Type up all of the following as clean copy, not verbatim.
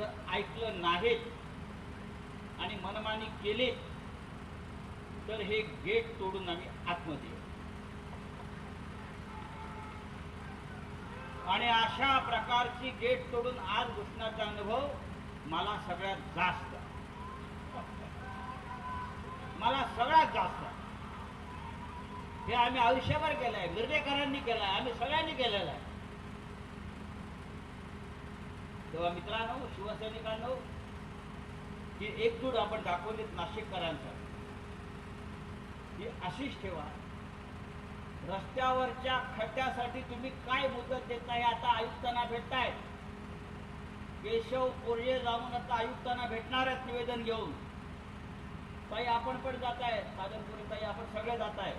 जर ऐकलं नाहीत आणि मनमानी केले तर हे गेट तोडून आम्ही आतमध्ये येऊ. आणि अशा प्रकारची गेट तोडून आज घुसण्याचा अनुभव मला सगळ्यात जास्त हे आम्ही आयुष्यभर केलंय, गिरडेकरांनी केलंय, आम्ही सगळ्यांनी केलेलं आहे. तेव्हा मित्रांनो, शिवसैनिकांनो, ही एकजूट आपण दाखवलीत नाशिककरांसाठी ही अशीच ठेवा. रस्त्यावरच्या खड्ड्यासाठी तुम्ही काय मुदत देताय? आता आयुक्तांना भेटताय, केशव कोर्ये जाऊन आता आयुक्तांना भेटणार आहेत निवेदन घेऊन. ताई आपण पण जात आहे, साधनपुरी ताई आपण सगळे जात आहे.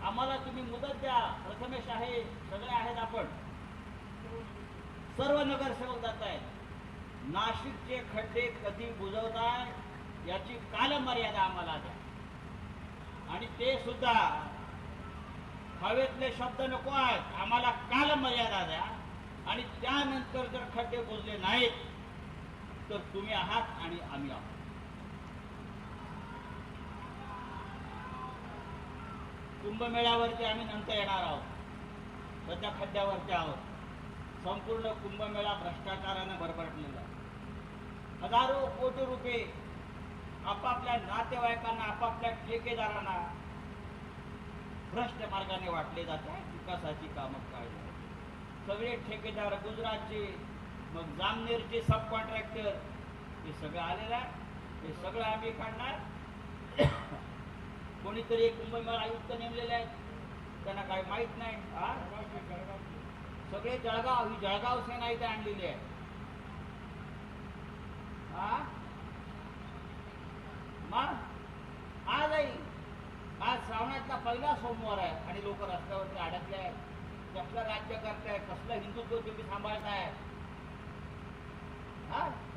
आम्हाला तुम्ही मुदत द्या. प्रथमेश आहे, सगळे आहेत, आपण सर्व नगरसेवक जात आहेत. नाशिकचे खड्डे कधी बुजवताय याची कालमर्यादा आम्हाला द्या. आणि ते सुद्धा हवेतले शब्द नको आहेत, आम्हाला कालमर्यादा द्या. आणि त्यानंतर जर खड्डे बुजले नाहीत तर तुम्ही आहात आणि आम्ही आहोत. कुंभमेळ्यावरती आम्ही नंतर येणार आहोत. सध्या खड्ड्यावरती आहोत. संपूर्ण कुंभमेळा भ्रष्टाचाराने भरभरलेला. हजारो कोटी रुपये आपापल्या नातेवाईकांना, आपापल्या ठेकेदारांना भ्रष्ट मार्गाने वाटले जातात. विकासाची कामं काय सगळे ठेकेदार गुजरातचे, मग जामनेरचे सब कॉन्ट्रॅक्टर, हे सगळं आलेलं आहे. हे सगळं आम्ही काढणार. कोणीतरी एक कुंभमेळा आयुक्त नेमलेले आहेत, त्यांना काही माहीत नाही. सगळे जळगाव, ही जळगाव सेना इथे आणलेली आहे. मग आज श्रावणातला पहिला सोमवार आहे आणि लोक रस्त्यावरती अडकले आहेत. कसलं राज्य करताय, कसलं हिंदुत्व तुम्ही सांभाळताय,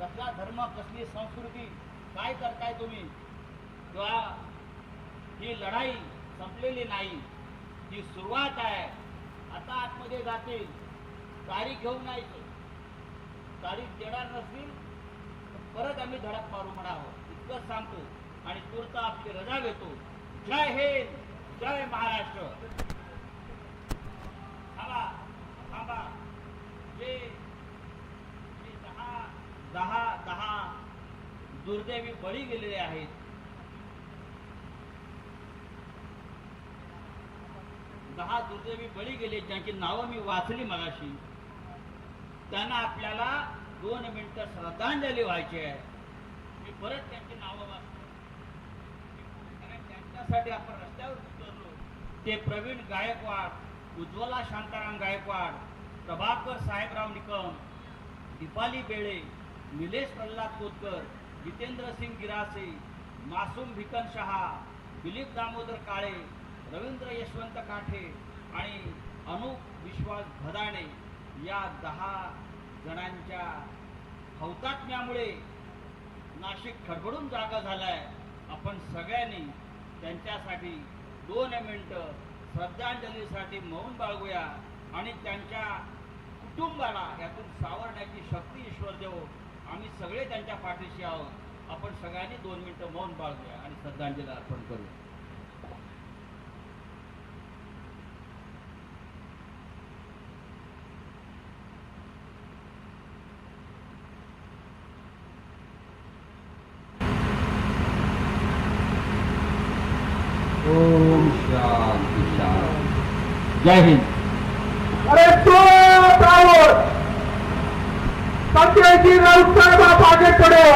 कसला धर्म, कसली संस्कृती, काय करताय तुम्ही? तेव्हा ही लढाई संपलेली नाही, ही सुरुवात आहे. आता आतमध्ये जातील, तारीख घेऊन नाही, तारीख देणार नसतील तर परत आम्ही धडक मारू म्हणावं, इतकंच सांगतो. आणि तूर्त आपली रजा घेतो. जय हिंद, जय महाराष्ट्र. थांबा जे 10 दुर्दैवी बळी गेलेले आहेत, 10 दुर्दैवी बळी गेले, ज्यांची नावं मी वाचली मगाशी, त्यांना आपल्याला 2 मिनिटं श्रद्धांजली व्हायची आहे. मी परत त्यांची नावं वाचतो. त्यांच्यासाठी आपण रस्त्यावर उतरलो. ते प्रवीण गायकवाड, उज्ज्वला शांताराम गायकवाड, प्रभाकर साहेबराव निकम, दीपाली बेळे, निलेश प्रल्हाद कोतकर, जितेंद्र सिंग गिरासे, मासूम भिकन शहा, दिलीप दामोदर काळे, रवींद्र यशवंत काठे आणि अनुप विश्वास भदाणे या 10 जणांच्या हौतात्म्यामुळे नाशिक खडबडून जागा झालाय. आपण सगळ्यांनी त्यांच्यासाठी 2 मिनिटं श्रद्धांजलीसाठी मौन बाळगूया आणि त्यांच्या कुटुंबाला यातून सावरण्याची शक्ती ईश्वर देवो. आम्ही सगळे त्यांच्या पाठीशी आहोत. आपण सगळ्यांनी 2 मिनिटं मौन बाळगूया आणि श्रद्धांजली अर्पण करूया. ओम शांती शांती. जय हिंद. अरे तो संजय जी राउत साहब आप आगे बढ़ो.